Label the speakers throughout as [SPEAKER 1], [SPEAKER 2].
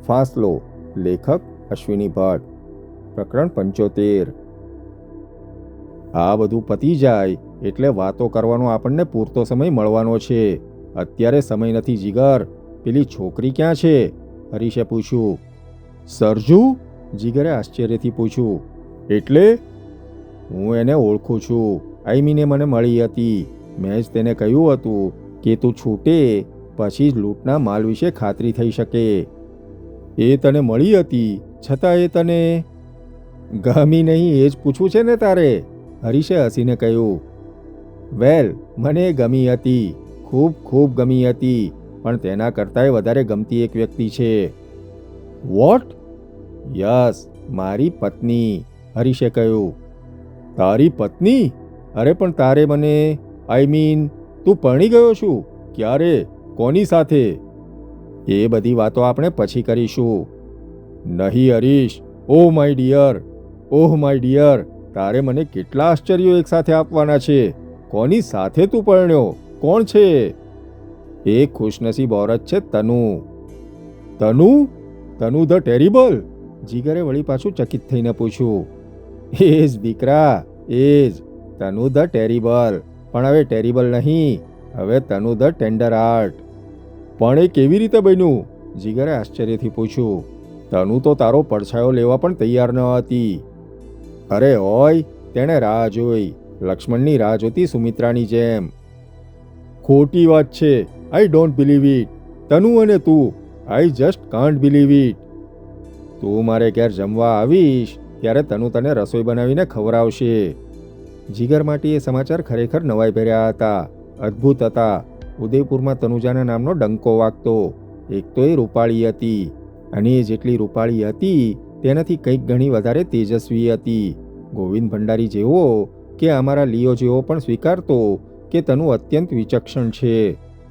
[SPEAKER 1] ફાસલો. લેખક અશ્વિની ભટ્ટ. પ્રકરણ 75. આ બધું પતી જાય એટલે વાતો કરવાનો આપણને પૂરતો સમય મળવાનો છે. અત્યારે સમય નથી જીગર. પેલી છોકરી ક્યાં છે? હરીશે પૂછ્યું. સરજુ? જીગરે આશ્ચર્યથી પૂછ્યું. એટલે? હું એને ઓળખું છું. આઈમીને મને મળી હતી. મેં જ તેને કહ્યું હતું કે તું છૂટે પછી જ લૂંટના માલ વિશે ખાતરી થઈ શકે. એ તને મળી હતી છતાં એ તને ગમી નહીં એ જ પૂછવું છે ને તારે? હરીશે હસીને કહ્યું. વેલ, મને ગમી હતી, ખૂબ ખૂબ ગમી હતી, પણ તેના કરતાંય વધારે ગમતી એક વ્યક્તિ છે. વોટ? યસ, મારી પત્ની, હરીશે કહ્યું. તારી પત્ની? અરે પણ તારે મને તું પરણી ગયો છું? ક્યારે? કોની સાથે? એ બધી વાતો આપણે પછી કરીશું. નહીં Harish. Oh my dear, oh my dear, તારે મને કેટલા આશ્ચર્યો એકસાથે આપવાના છે. કોની સાથે તું પરણ્યો? કોણ છે? એક ખુશનસીબ ઓરત છે, તનુ. તનુ? તનુ ધ ટેરિબલ? જીગરે વળી પાછું ચકિત થઈને પૂછ્યું. એ જ દીકરા, એ જ તનુ ધ ટેરિબલ. પણ હવે ટેરિબલ નહીં, હવે તનુ ધ ટેન્ડર હાર્ટ. પણ એ કેવી રીતે બન્યું? જીગરે આશ્ચર્યથી પૂછ્યું. તનુ તો તારો પડછાયો લેવા પણ તૈયાર ન હતી. અરે હોય, તેણે રાહ જોઈ, લક્ષ્મણની રાહ જોતી સુમિત્રાની જેમ. ખોટી વાત છે. I don't believe it. Tanu અને તું, I just can't believe it. તું મારે ઘેર જમવા આવીશ ત્યારે તનુ તને રસોઈ બનાવીને ખવડાવશે. જીગર માટે એ સમાચાર ખરેખર નવાઈ ભર્યા હતા, અદ્ભુત હતા. ઉદયપુરમાં તનુજાના નામનો ડંકો વાગતો. એક તો એ રૂપાળી હતી, અને એ જેટલી રૂપાળી હતી તેનાથી કંઈક ઘણી વધારે તેજસ્વી હતી. ગોવિંદ ભંડારી જેવો કે અમારા લિયો જેવો પણ સ્વીકારતો કે તનુ અત્યંત વિચક્ષણ છે.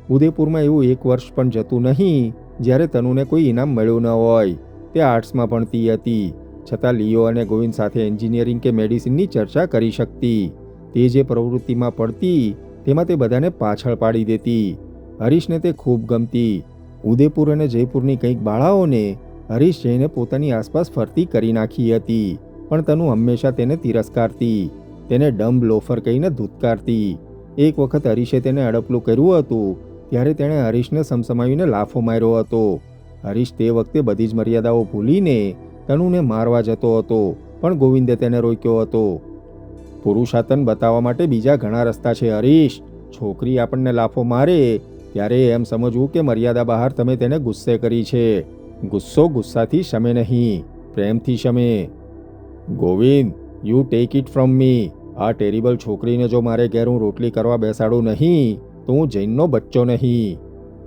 [SPEAKER 1] ઉદયપુરમાં એવું એક વર્ષ પણ જતું નહીં જ્યારે તનુને કોઈ ઇનામ મળ્યું ન હોય. તે આર્ટ્સમાં ભણતી હતી, છતાં લિયો અને ગોવિંદ સાથે એન્જિનિયરિંગ કે મેડિસિનની ચર્ચા કરી શકતી. તે જે પ્રવૃત્તિમાં પડતી તેમાં તે બધાને પાછળ પાડી દેતી. હરીશને તે ખૂબ ગમતી. ઉદયપુર અને જયપુરની કંઈક બાળાઓને હરીશ જઈને પોતાની આસપાસ ફરતી કરી નાખી હતી, પણ તનુ હંમેશા તેને તિરસ્કારતી, તેને ડમ્બ લોફર કહીને ધૂતકારતી. એક વખત હરીશે તેને અડપલું કર્યું હતું ત્યારે તેણે હરીશને સમસમાવીને લાફો માર્યો હતો. હરીશ તે વખતે બધી જ મર્યાદાઓ ભૂલીને તનુને મારવા જતો હતો, પણ ગોવિંદે તેને રોક્યો હતો. પુરુષાતન બતાવવા માટે બીજા ઘણા રસ્તા છે હરીશ. છોકરી આપણને લાફો મારે ત્યારે એમ સમજવું કે મર્યાદા બહાર તમે તેને ગુસ્સે કરી છે. ગુસ્સો ગુસ્સાથી શમે નહીં, પ્રેમથી શમે. Govind, you take it from me. આ ટેરિબલ છોકરીને જો મારે ઘેર હું રોટલી કરવા બેસાડું નહીં તો હું જૈનનો બચ્ચો નહીં.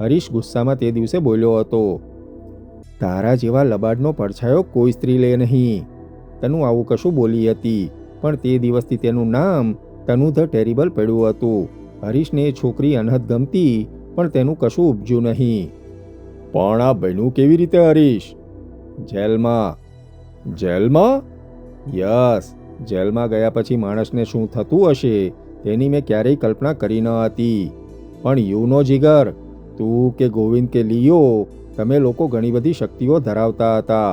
[SPEAKER 1] હરીશ ગુસ્સામાં તે દિવસે બોલ્યો હતો. તારા જેવા લબાડનો પડછાયો કોઈ સ્ત્રી લે નહીં. તનુ આવું કશું બોલી હતી, પણ તે દિવસથી તેનું નામ તનુ ધ ટેરિબલ પડ્યું હતું. હરીશને એ છોકરી અનહદ ગમતી, પણ તેનું કશું ઉપજ્યું નહીં. પણ આ બન્યું કેવી રીતે હરીશ? જેલમાં. જેલમાં? યસ, જેલમાં ગયા પછી માણસને શું થતું હશે તેની મેં ક્યારેય કલ્પના કરી ન હતી. પણ યુ નો જીગર, તું કે ગોવિંદ કે લિયો, તમે લોકો ઘણી બધી શક્તિઓ ધરાવતા હતા.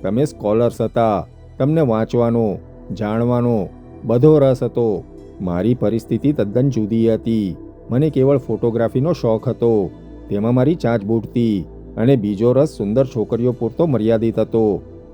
[SPEAKER 1] તમે સ્કોલર્સ હતા. તમને વાંચવાનો, જાણવાનો બધો રસ હતો. મારી પરિસ્થિતિ તદ્દન જુદી હતી. મને કેવળ ફોટોગ્રાફીનો શોખ હતો, તેમાં મારી ચાંચ બૂટતી, અને બીજો રસ સુંદર છોકરીઓ પૂરતો મર્યાદિત હતો.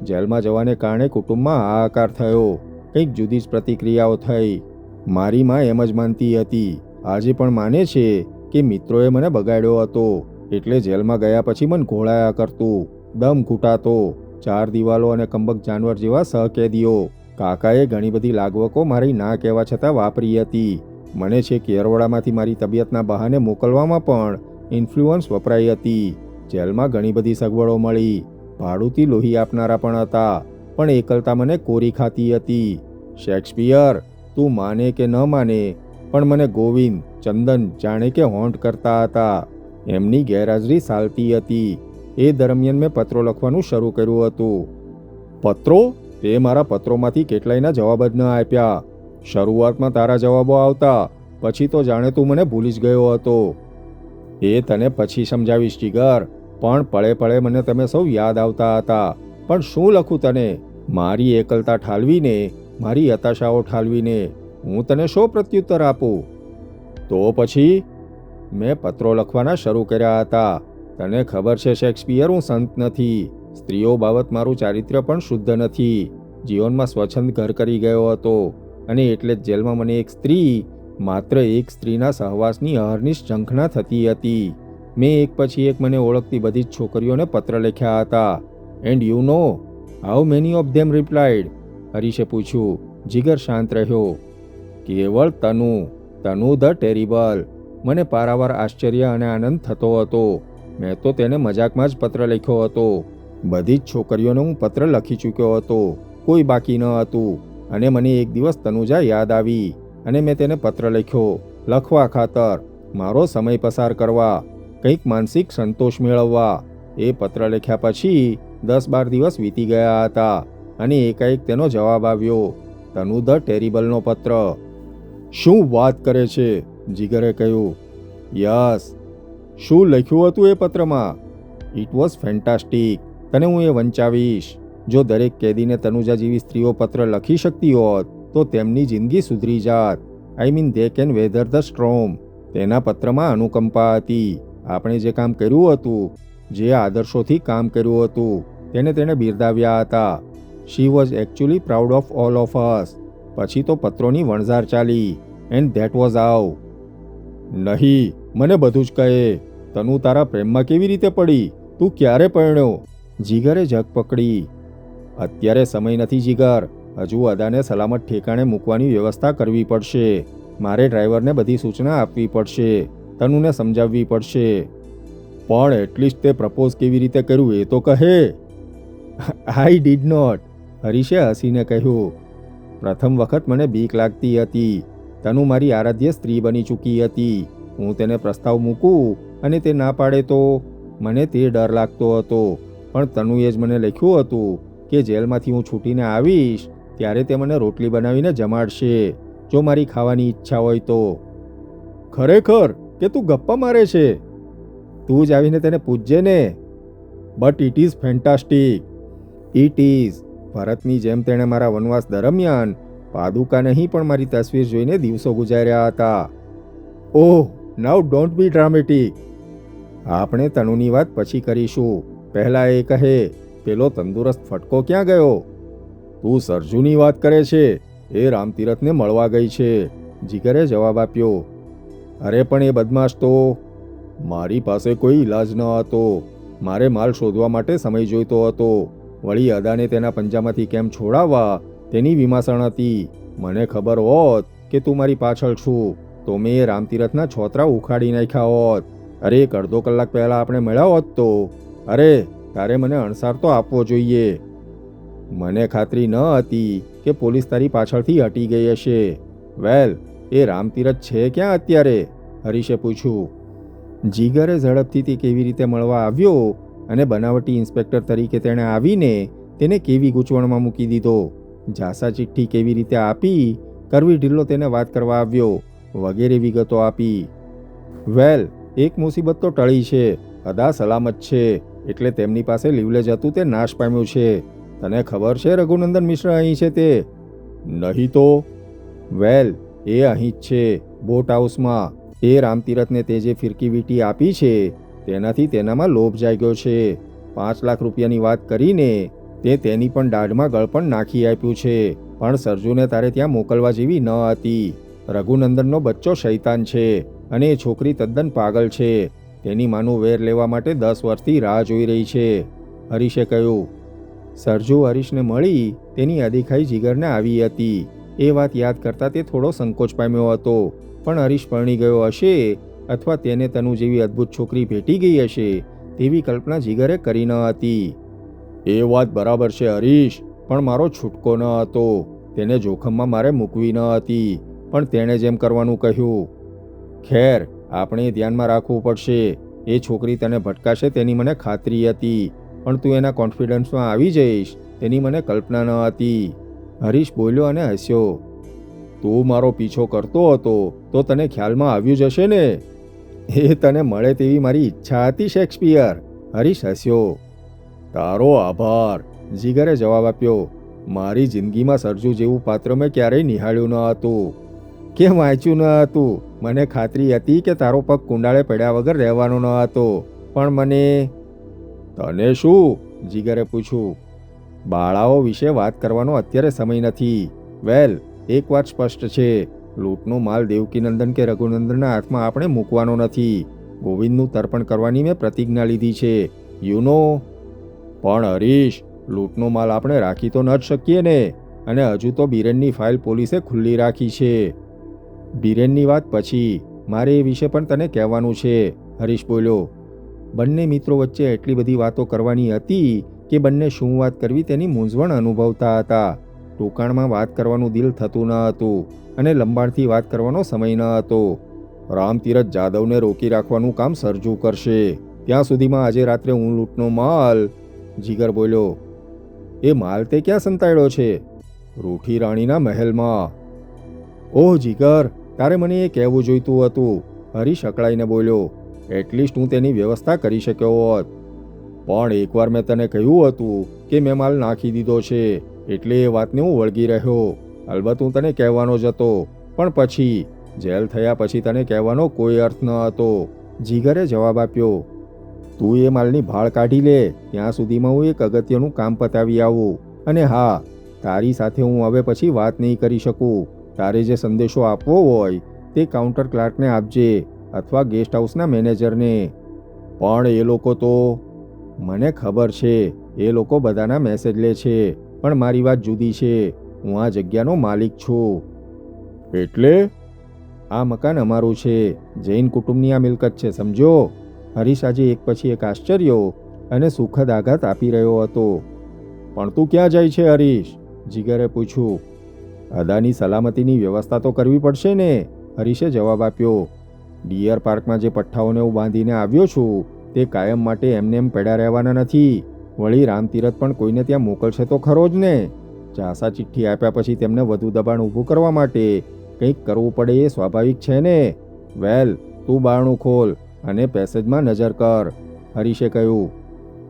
[SPEAKER 1] જેલમાં જવાને કારણે કુટુંબમાં હાહાકાર થયો. કંઈક જુદી જ પ્રતિક્રિયાઓ થઈ. મારી માં એમ જ માનતી હતી, આજે પણ માને છે કે મિત્રોએ મને બગાડ્યો હતો, એટલે જેલમાં ગયા પછી મન ઘોળાયા કરતું, દમ ઘૂંટાતો. 4 દિવાલો અને કંબક જાનવર જેવા સહકેદીઓ. કાકાએ ઘણી બધી લાગવકો મારી ના કહેવા છતાં વાપરી હતી. મને છે કેરવડામાંથી મારી તબિયતના બહાને મોકલવામાં પણ ઇન્ફ્લુઅન્સ વપરાઈ હતી. જેલમાં ઘણી બધી સગવડો મળી. ભાડુતી લોહી આપનારા પણ હતા, પણ એકલતા મને કોરી ખાતી હતી. શેક્સપિયર, તું માને કે ન માને, પણ મને ગોવિંદ, ચંદન જાણે કે હોન્ટ કરતા હતા. એમની ગેરહાજરી સાલતી હતી. એ દરમિયાન મેં પત્રો લખવાનું શરૂ કર્યું હતું. પત્રો? તે મારા પત્રોમાંથી કેટલાયના જવાબ જ ન આપ્યા. શરૂઆતમાં તારા જવાબો આવતા, પછી તો જાણે તું મને ભૂલી જ ગયો હતો. એ તને પછી સમજાવીશ જીગર. પણ પળે પળે મને તમે સૌ યાદ આવતા હતા. પણ શું લખું તને? મારી એકલતા ઠાલવીને, મારી હતાશાઓ ઠાલવીને હું તને શો પ્રત્યુત્તર આપું? તો પછી મેં પત્રો લખવાના શરૂ કર્યા હતા. તને ખબર છે શેક્સપિયર, હું સંત નથી. સ્ત્રીઓ બાબત મારું ચારિત્ર્ય પણ શુદ્ધ નથી. જીવનમાં સ્વચ્છંદ ઘર કરી ગયો હતો અને એટલે જ જેલમાં મને એક સ્ત્રી, માત્ર એક સ્ત્રીના સહવાસની અહર્નિશ ઝંખના થતી હતી. મેં એક પછી એક મને ઓળખતી બધી જ છોકરીઓને પત્ર લખ્યા હતા. And you know how many of them replied? હરીશે પૂછ્યું. જીગર શાંત રહ્યો. કેવળ તનુ ધ ટેરિબલ. મને પારાવાર આશ્ચર્ય અને આનંદ થતો હતો. મેં તો તેને મજાકમાં જ પત્ર લખ્યો હતો. બધી જ છોકરીઓને હું પત્ર લખી ચૂક્યો હતો. કોઈ બાકી ન હતું. અને મને એક દિવસ તનુજા યાદ આવી અને મેં તેને પત્ર લખ્યો, લખવા ખાતર, મારો સમય પસાર કરવા, કંઈક માનસિક સંતોષ મેળવવા. એ પત્ર લખ્યા પછી 10-12 દિવસ વીતી ગયા હતા અને એકાએક તેનો જવાબ આવ્યો, તનુ ધ ટેરિબલનો પત્ર. શું વાત કરે છે? જીગરે કહ્યું. યસ. શું લખ્યું હતું એ પત્રમાં? It was fantastic. તને હું એ વંચાવીશ. જો દરેક કેદીને તનુજા જેવી સ્ત્રીઓ પત્ર લખી શકતી હોત તો તેમની જિંદગી સુધરી જાત. I mean they can whether the storm. તેના પત્રમાં અનુકંપા હતી. આપણે જે કામ કર્યું હતું, જે આદર્શોથી કામ કર્યું હતું, તેને તેણે બિરદાવ્યા હતા. She was actually proud of all of us. પછી તો પત્રોની વણઝાર ચાલી. And that was how. નહીં, મને બધું જ કહે. તનુ તારા પ્રેમમાં કેવી રીતે પડી? તું ક્યારે પરણ્યો? જીગરે જગ પકડી. અત્યારે સમય નથી જીગર. હજુ અદાને સલામત ઠેકાણે મૂકવાની વ્યવસ્થા કરવી પડશે. મારે ડ્રાઈવરને બધી સૂચના આપવી પડશે. તનુને સમજાવવી પડશે. પણ એટલીસ્ટ તે પ્રપોઝ કેવી રીતે કર્યું એ તો કહે. I did not. હરીશે હસીને કહ્યું. પ્રથમ વખત મને બીક લાગતી હતી. તનુ મારી આરાધ્ય સ્ત્રી બની ચૂકી હતી. હું તેને પ્રસ્તાવ મૂકું અને તે ના પાડે તો મને તે ડર લાગતો હતો. પણ તનુએ જ મને લખ્યું હતું કે જેલમાંથી હું છૂટીને આવીશ ત્યારે તે મને રોટલી બનાવીને જમાડશે, જો મારી ખાવાની ઈચ્છા હોય તો. ખરેખર કે તું ગપ્પા મારે છે? તું જ આવીને તેને પૂછજે ને. But it is fantastic. It is. ભરતની જેમ તેણે મારા વનવાસ દરમિયાન પાદુકા નહીં પણ મારી તસવીર જોઈને દિવસો ગુજાર્યા હતા. ઓહ, નાઉ ડોન્ટ બી ડ્રામેટિક. આપણે તનુની વાત પછી કરીશું. પહેલાં એ કહે, પેલો તંદુરસ્ત ફટકો ક્યાં ગયો? તું સરજુની વાત કરે છે? એ રામતીરથને મળવા ગઈ છે. જીગરે જવાબ આપ્યો. અરે પણ એ બદમાશ તો. મારી પાસે કોઈ ઈલાજ ન હતો. મારે માલ શોધવા માટે સમય જોઈતો હતો. વળી અદાને તેના પંજામાંથી કેમ છોડાવવા તેની વિમાસણ હતી. મને ખબર હોત કે તું મારી પાછળ છું તો મેં એ રામતીરથના છોતરા ઉખાડી નાખ્યા હોત. અરે એક અડધો કલાક પહેલાં આપણે મળ્યા હોત તો. અરે તારે મને અણસાર તો આપવો જોઈએ. મને ખાતરી ન હતી કે પોલીસ તારી પાછળથી હટી ગઈ હશે. વેલ, એ રામતીરથ છે ક્યાં અત્યારે? હરીશે પૂછ્યું. જીગરે ઝડપથી તે કેવી રીતે મળવા આવ્યો અને બનાવટી ઇન્સ્પેક્ટર તરીકે તેણે આવીને તેને કેવી ગૂંચવણમાં મૂકી દીધો, જાસા ચિઠ્ઠી કેવી રીતે આપી, કરવી ઢીલો તેને વાત કરવા આવ્યો, વગેરે વિગતો આપી. વેલ, એક મુસીબત તો ટળી છે. અદા સલામત છે. એટલે તેમની પાસે લીવલેજ હતું તે નાશ પામ્યું છે. તને ખબર છે રઘુનંદન મિશ્ર અહીં છે તે? નહીં તો. વેલ, એ અહીં જ છે, બોટ હાઉસમાં. એ રામતીરથને તે જે ફિરકી વીંટી આપી છે તેનાથી તેનામાં લોભ જાગ્યો છે. 5 લાખ રૂપિયાની વાત કરીને તે તેની પણ દાઢમાં ગળપણ નાખી આપ્યું છે. પણ સરજુને તારે ત્યાં મોકલવા જેવી ન હતી. રઘુનંદનનો બચ્ચો શૈતાન છે અને એ છોકરી તદ્દન પાગલ છે. તેની માનું વેર લેવા માટે 10 વર્ષથી રાહ જોઈ રહી છે. હરીશે કહ્યું. સરજુ હરીશને મળી તેની અદેખાઈ જીગરને આવી હતી. એ વાત યાદ કરતાં તે થોડો સંકોચ પામ્યો હતો. પણ હરીશ પરણી ગયો હશે અથવા તેને તનુ જેવી અદ્ભુત છોકરી ભેટી ગઈ હશે તેવી કલ્પના જીગરે કરી ન હતી. એ વાત બરાબર છે હરીશ, પણ મારો છૂટકો ન હતો. તેને જોખમમાં મારે મૂકવી ન હતી, પણ તેણે જેમ કરવાનું કહ્યું. ખેર, આપણે ધ્યાનમાં રાખવું પડશે. એ છોકરી તને ભટકાશે તેની મને ખાતરી હતી, પણ તું એના કોન્ફિડન્સમાં આવી જઈશ તેની મને કલ્પના ન હતી. હરીશ બોલ્યો અને હસ્યો. તું મારો પીછો કરતો હતો તો તને ખ્યાલમાં આવ્યું જ હશે ને. એ તને મળે તેવી મારી ઈચ્છા હતી શેક્સપિયર. હરીશ હસ્યો. તારો આભાર, જીગરે જવાબ આપ્યો. મારી જિંદગીમાં સરજુ જેવું પાત્ર મેં ક્યારેય નિહાળ્યું ન હતું. કેમ વાંચ્યું ન હતું? મને ખાતરી હતી કે તારો પગ કુંડાળે પડ્યા વગર રહેવાનો ન હતો, પણ મને... તને શું? જીગરે પૂછ્યું. બાળાઓ વિશે વાત કરવાનો અત્યારે સમય નથી. વેલ, એક વાત સ્પષ્ટ છે, લૂંટનો માલ દેવકીનંદન કે રઘુનંદનના હાથમાં આપણે મૂકવાનો નથી. ગોવિંદનું તર્પણ કરવાની મેં પ્રતિજ્ઞા લીધી છે, યુ નો. પણ હરીશ, લૂંટનો માલ આપણે રાખી તો ન જ શકીએ ને, અને હજુ તો બિરેનની ફાઇલ પોલીસે ખુલ્લી રાખી છે. બિરેનની વાત પછી, મારે એ વિશે પણ તને કહેવાનું છે, હરીશ બોલ્યો. બંને મિત્રો વચ્ચે એટલી બધી વાતો કરવાની હતી કે બંને શું વાત કરવી તેની મૂંઝવણ અનુભવતા હતા. ટૂંકાણમાં વાત કરવાનું દિલ થતું ન હતું અને લંબાણથી વાત કરવાનો સમય ન હતો. રામતીરથ જાદવને રોકી રાખવાનું કામ સરજુ કરશે. ત્યાં સુધીમાં આજે રાત્રે હું લૂંટનો માલ... જીગર બોલ્યો. એ માલ તે ક્યાં સંતાડ્યો છે? રૂઠી રાણીના મહેલમાં. ઓહ જીગર, તારે મને એ કહેવું જોઈતું હતું, હરીશ અકળાઈને બોલ્યો. એટલીસ્ટ હું તેની વ્યવસ્થા કરી શક્યો હોત. પણ એકવાર મેં તને કહ્યું હતું કે મેં માલ નાખી દીધો છે, એટલે એ વાતને હું વળગી રહ્યો. અલબત્ત હું તને કહેવાનો જ હતો, પણ પછી જેલ થયા પછી તને કહેવાનો કોઈ અર્થ ન હતો, જીગરે જવાબ આપ્યો. તું એ માલની ભાળ કાઢી લે, ત્યાં સુધીમાં હું એક અગત્યનું કામ પતાવી આવું. અને હા, તારી સાથે હું હવે પછી વાત નહીં કરી શકું. તારે જે સંદેશો આપવો હોય તે કાઉન્ટર ક્લાર્કને આપજે, અથવા ગેસ્ટ હાઉસના મેનેજરને. પણ એ લોકો તો... મને ખબર છે, એ લોકો બધાના મેસેજ લે છે, પણ મારી વાત જુદી છે. હું આ જગ્યાનો માલિક છું. એટલે? આ મકાન અમારું છે, જૈન કુટુંબની આ મિલકત છે, સમજો. હરીશ આજે એક પછી એક આશ્ચર્ય અને સુખદ આઘાત આપી રહ્યો હતો. પણ તું ક્યાં જાય છે હરીશ? જીગરે પૂછ્યું. અદાની સલામતીની વ્યવસ્થા તો કરવી પડશે ને, હરીશે જવાબ આપ્યો. ડિયર પાર્કમાં જે પઠ્ઠાઓને હું બાંધીને આવ્યો છું તે કાયમ માટે એમને એમ પડ્યા રહેવાના નથી. વળી રામતીરથ પણ કોઈને ત્યાં મોકલશે તો ખરો જ ને. ચાસા ચિઠ્ઠી આપ્યા પછી તેમને વધુ દબાણ ઊભું કરવા માટે કંઈક કરવું પડે એ સ્વાભાવિક છે ને. વેલ, તું બારણું ખોલ અને પેસેજમાં નજર કર, હરીશે કહ્યું.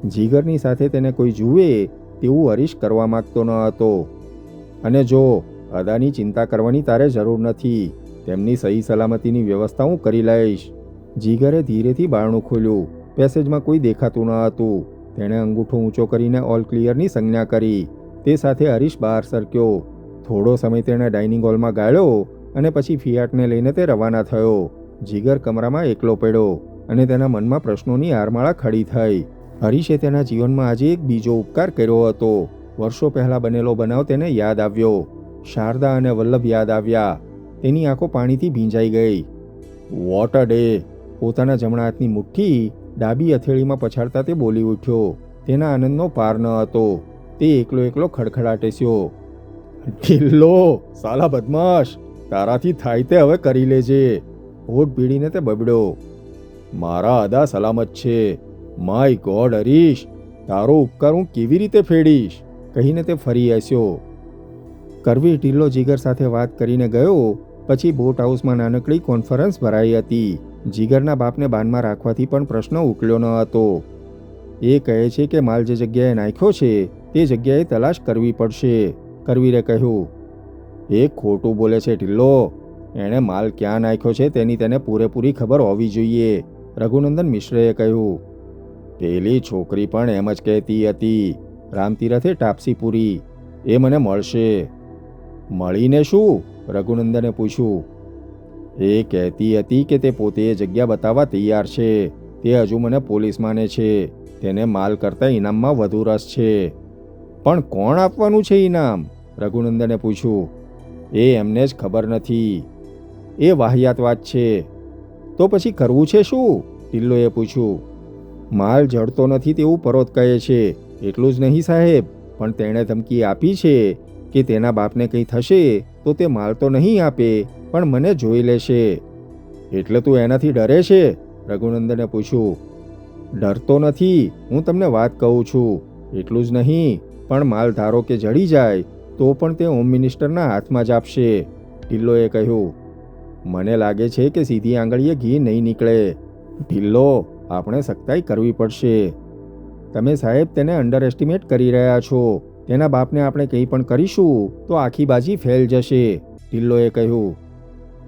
[SPEAKER 1] જીગરની સાથે તેને કોઈ જુએ તેવું હરીશ કરવા માંગતો ન હતો. અને જો અદાની ચિંતા કરવાની તારે જરૂર નથી, તેમની સહી સલામતીની વ્યવસ્થા હું કરી લઈશ. જીગરે ધીરેથી બારણું ખોલ્યું. પેસેજમાં કોઈ દેખાતું ન હતું. તેણે અંગૂઠો ઊંચો કરીને ઓલ ક્લિયરની સંજ્ઞા કરી. તે સાથે હરીશ બહાર સરક્યો. થોડો સમય તેણે ડાઇનિંગ હોલમાં ગાળ્યો અને પછી ફિયાટને લઈને તે રવાના થયો. જીગર કમરામાં એકલો પડ્યો અને તેના મનમાં પ્રશ્નોની હારમાળા ખડી થઈ. હરીશે તેના જીવનમાં આજે એક બીજો ઉપકાર કર્યો હતો. વર્ષો પહેલાં બનેલો બનાવ તેને યાદ આવ્યો. શારદા અને વલ્લભ યાદ આવ્યા. તેની આંખો પાણીથી ભીંજાઈ ગઈ. What a day! પોતાના જમણા હાથની મુઠ્ઠી ડાબી હથેળીમાં પછાડતા તે બોલી ઉઠ્યો. તેના આનંદનો પાર ન હતો. તે એકલો એકલો ખડખડાટેસ્યો. ઢીલ્લો, સાલા બદમાશ, તારાથી થાય તે હવે કરી લેજે, હોઠ ભીડીને તે બબડ્યો. મારા અદા સલામત છે. માય ગોડ હરીશ, તારો ઉપકાર હું કેવી રીતે ફેડીશ, કહીને તે ફરી હસ્યો. કરવી ઢીલ્લો જીગર સાથે વાત કરીને ગયો. પછી બોટ હાઉસમાં નાનકડી કોન્ફરન્સ ભરાઈ હતી. જીગરના બાપને બાનમાં રાખવાથી પણ પ્રશ્ન ઉકળ્યો ન હતો. એ કહે છે કે માલ જે જગ્યાએ નાખ્યો છે તે જગ્યાએ તલાશ કરવી પડશે, કરવીરે કહ્યું. એ ખોટું બોલે છે ઢીલ્લો. એણે માલ ક્યાં નાખ્યો છે તેની તેને પૂરેપૂરી ખબર હોવી જોઈએ, રઘુનંદન મિશ્રએ કહ્યું. પેલી છોકરી પણ એમ જ કહેતી હતી. રામતીરથે ટાપસી પૂરી. એ મને મળશે. મળીને શું? રઘુનંદને પૂછ્યું. એ કહેતી હતી કે તે પોતે એ જગ્યા બતાવવા તૈયાર છે. તે હજુ મને પોલીસ માને છે. તેને માલ કરતાં ઇનામમાં વધુ રસ છે. પણ કોણ આપવાનું છે ઇનામ? રઘુનંદને પૂછ્યું. એ એમને જ ખબર નથી. એ વાહિયાત વાત છે. તો પછી કરવું છે શું? ઢિલ્લોએ પૂછ્યું. માલ જડતો નથી તેવું પરોત કહે છે. એટલું જ નહીં સાહેબ, પણ તેણે ધમકી આપી છે કે તેના બાપને કંઈ થશે તો તે માલ તો નહીં આપે, પણ મને જોઈ લેશે. એટલે તું એનાથી ડરે છે? રઘુનંદને પૂછ્યું. ડરતો નથી, હું તમને વાત કહું છું. એટલું જ નહીં, પણ માલ ધારો કે જડી જાય તો પણ તે હોમ મિનિસ્ટરના હાથમાં જ આપશે, ઢિલ્લોએ કહ્યું. મને લાગે છે કે સીધી આંગળીએ ઘી નહીં નીકળે. ઢિલ્લો, આપણે સખ્તાઈ કરવી પડશે. તમે સાહેબ તેને અંડર એસ્ટિમેટ કરી રહ્યા છો. તેના બાપને આપણે કંઈ પણ કરીશું તો આખી બાજી ફેલ જશે, ઢિલ્લોએ કહ્યું.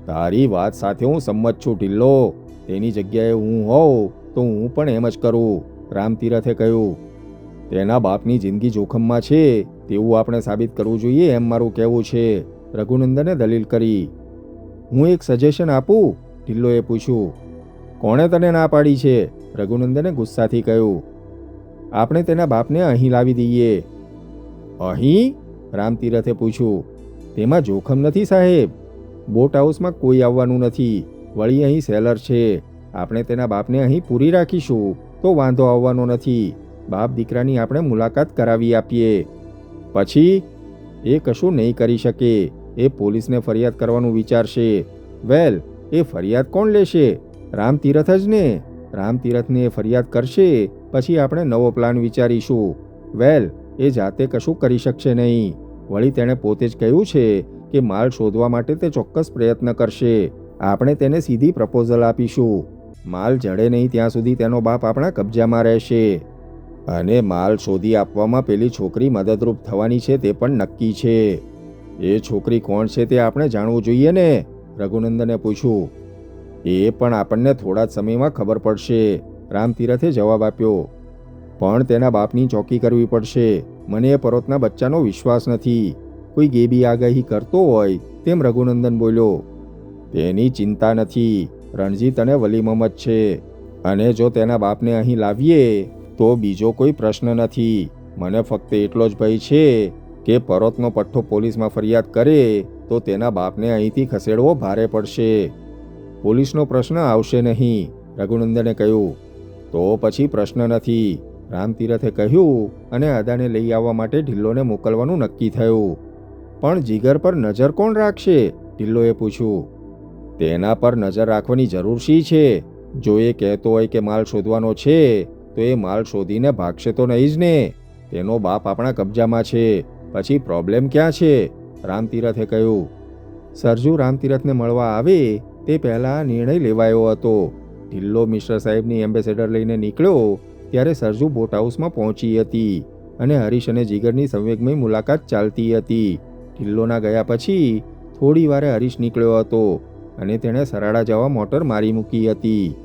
[SPEAKER 1] તારી વાત સાથે હું સંમત છું ઢિલ્લો. તેની જગ્યાએ હું હોઉં તો હું પણ એમ જ કરું, રામતીરથે કહ્યું. તેના બાપની જિંદગી જોખમમાં છે તેવું આપણે સાબિત કરવું જોઈએ એમ મારું કહેવું છે, રઘુનંદને દલીલ કરી. હું એક સજેશન આપું? ઢિલ્લોએ પૂછ્યું. કોણે તને ના પાડી છે? રઘુનંદને ગુસ્સાથી કહ્યું. આપણે તેના બાપને અહીં લાવી દઈએ. અહીં? રામતીરથે પૂછ્યું. તેમાં જોખમ નથી સાહેબ. બોટ હાઉસમાં કોઈ આવવાનું નથી. વળી અહીં સેલર છે. આપણે તેના બાપને અહીં પૂરી રાખીશું તો વાંધો આવવાનો નથી. બાપ દીકરાની આપણે મુલાકાત કરાવી આપીએ. પછી? એ કશું નહીં કરી શકે. એ પોલીસને ફરિયાદ કરવાનું વિચારશે. વેલ, એ ફરિયાદ કોણ લેશે? રામતીરથ જ ને. રામતીરથને એ ફરિયાદ કરશે પછી આપણે નવો પ્લાન વિચારીશું. વેલ, એ જાતે કશું કરી શકશે નહીં. વળી તેણે પોતે જ કહ્યું છે કે માલ શોધવા માટે તે ચોક્કસ પ્રયત્ન કરશે. આપણે તેને સીધી પ્રપોઝલ આપીશું. માલ જડે નહીં ત્યાં સુધી તેનો બાપ આપણા કબજામાં રહેશે. અને માલ શોધી આપવામાં પેલી છોકરી મદદરૂપ થવાની છે તે પણ નક્કી છે. એ છોકરી કોણ છે તે આપણે જાણવું જોઈએ ને? રઘુનંદને પૂછ્યું. એ પણ આપણને થોડા જ સમયમાં ખબર પડશે, રામતીરથે જવાબ આપ્યો. પણ તેના બાપની ચોકી કરવી પડશે. મને એ પરોતના બચ્ચાનો વિશ્વાસ નથી. કોઈ ગેબી આગાહી કરતો હોય તેમ રઘુનંદન બોલ્યો. તેની ચિંતા નથી. રણજીત અને વલી મહમ્મદ છે. અને જો તેના બાપને અહીં લાવીએ તો બીજો કોઈ પ્રશ્ન નથી. મને ફક્ત એટલો જ ભય છે કે પરોતનો પઠ્ઠો પોલીસમાં ફરિયાદ કરે તો તેના બાપને અહીંથી ખસેડવો ભારે પડશે. પોલીસનો પ્રશ્ન આવશે નહીં, રઘુનંદને કહ્યું. તો પછી પ્રશ્ન નથી, રામતીરથે કહ્યું અને અદાને લઈ આવવા માટે ઢિલ્લોને મોકલવાનું નક્કી થયું. પણ જીગર પર નજર કોણ રાખશે? ઢિલ્લોએ પૂછ્યું. તેના પર નજર રાખવાની જરૂર શી છે? જો એ કહેતો હોય કે માલ શોધવાનો છે તો એ માલ શોધીને ભાગશે તો નહીં જ ને. તેનો બાપ આપણા કબજામાં છે. પછી પ્રોબ્લેમ ક્યાં છે? રામતીરથે કહ્યું. સરજુ રામતીરથને મળવા આવે તે પહેલાં નિર્ણય લેવાયો હતો. ઢિલ્લો મિશ્ર સાહેબની એમ્બેસેડર લઈને નીકળ્યો ત્યારે સરજુ બોટ હાઉસમાં પહોંચી હતી અને હરીશ અને જીગરની સંવેગમય મુલાકાત ચાલતી હતી. ઢિલ્લોના ગયા પછી થોડી વારે હરીશ નીકળ્યો હતો અને તેણે સરાડા જવા મોટર મારી મૂકી હતી.